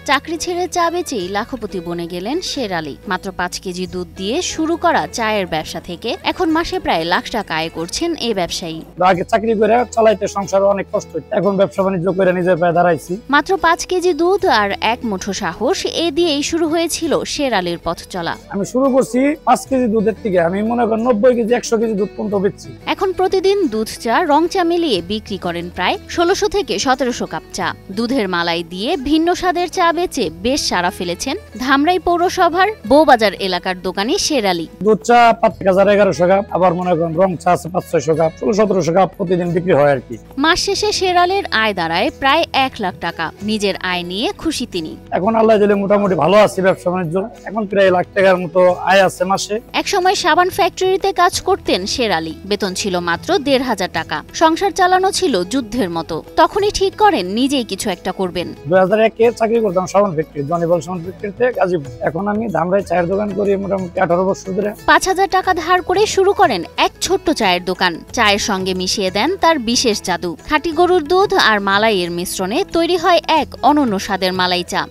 চাকরি ছেড়ে চা বেচেই লাখপতি বনে গেলেন শের আলী। মাত্র 5 কেজি দুধ দিয়ে শুরু করা চায়ের ব্যবসা থেকে এখন মাসে প্রায় লাখ টাকা আয় করছেন এই ব্যবসায়ী। আগে চাকরি করে চালাইতে সংসারে অনেক কষ্ট হতো, এখন ব্যবসা বাণিজ্য করে নিজের পায়ে দাঁড়াইছি। মাত্র 5 কেজি দুধ আর এক মুঠো সাহস, এ দিয়েই শুরু হয়েছিল শের আলীর পথ চলা। আমি শুরু করছি 5 কেজি দুধের থেকে, আমি মনে করি 90 কেজি 100 কেজি দুধ পর্যন্ত বেচছি। এখন প্রতিদিন দুধ চা, রং চা মিলিয়ে বিক্রি করেন প্রায় 1600 থেকে 1700 কাপ চা। দুধের মালাই দিয়ে ভিন্ন স্বাদের চা বেচে বেশ সাড়া ফেলেছেন ধামরাই পৌরসভার বউবাজার এলাকার দোকানি শের আলী। দুধ চা 1100 কাপ, আবার মনে করেন রং চা আছে 500-600 কাপ, 1600-1700 কাপ প্রতিদিন বিক্রি হয় আর কি। মাস শেষে শের আলীর আয় দাঁড়ায় প্রায় 1 লাখ টাকা। নিজের আয় নিয়ে খুশি তিনি। এখন আল্লাহ দিলে মোটামুটি ভালো আছি ব্যবসা বাণিজ্য, এখন প্রায় 1 লাখ টাকার মতো আয় আছে মাসে। একসময় সাবান ফ্যাক্টরিতে কাজ করতেন শের আলী। বেতন ছিল মাত্র 1500 টাকা। সংসার চালানো ছিল যুদ্ধের মতো। তখনই ঠিক করেন নিজেই কিছু একটা করবেন। 2001-এ চাকরি করতাম সাবান ফ্যাক্টরি, জনিবল সাবান ফ্যাক্টরিতে গাজীপুর। এখন আমি ধামরাই চায়ের দোকান করি মোটামুটি 18 বছর ধরে। 5000 টাকা ধার করে শুরু করেন এক ছোট্ট চায়ের দোকান। চায়ের সঙ্গে মিশিয়ে দেন তার বিশেষ জাদু। খাঁটি গরুর দুধ আর মালাইয়ের মিশ্রণে তৈরি হয় এক অনন্য স্বাদের মালাই চা।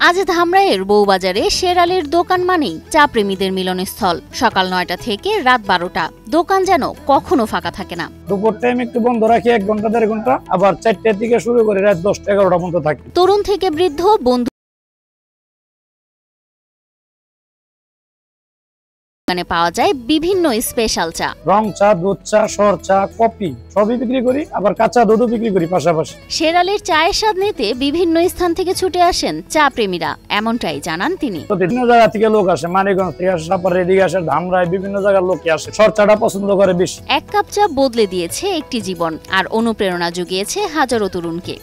আজ ধামরাইয়ের বউবাজারে শের আলীর দোকান মানেই চা প্রেমীদের মিলনস্থল। সকাল 9টা থেকে রাত 12টা দোকান যেন কখনো ফাঁকা থাকে না। দুপুর টাইম একটু বন্ধ রাখি 1 ঘন্টা 1.5 ঘন্টা, আবার 4টা থেকে শুরু করে রাত 10টা-11টা পর্যন্ত থাকি। তরুণ থেকে বৃদ্ধ, বন্ধু দোকানে পাওয়া যায় বিভিন্ন স্পেশাল চা, রং চা, দুধ চা, সর চা, কফি সবই বিক্রি করি, আবার কাঁচা দুধও বিক্রি করি পাশাপাশি। শের আলীর চায়ের স্বাদ নিতে বিভিন্ন স্থান থেকে ছুটে আসেন চা প্রেমীরা, এমনটাই জানান তিনি। বিভিন্ন জায়গা থেকে লোক আসে, মানিকগঞ্জ থেকে আসে, তারপরে এদিকে আসে, ধামরাই বিভিন্ন জায়গার লোক আসে, সর চাটা পছন্দ করে বেশি। 1 কাপ চা বদলে দিয়েছে একটি জীবন আর অনুপ্রেরণা জুগিয়েছে হাজারো তরুণকে।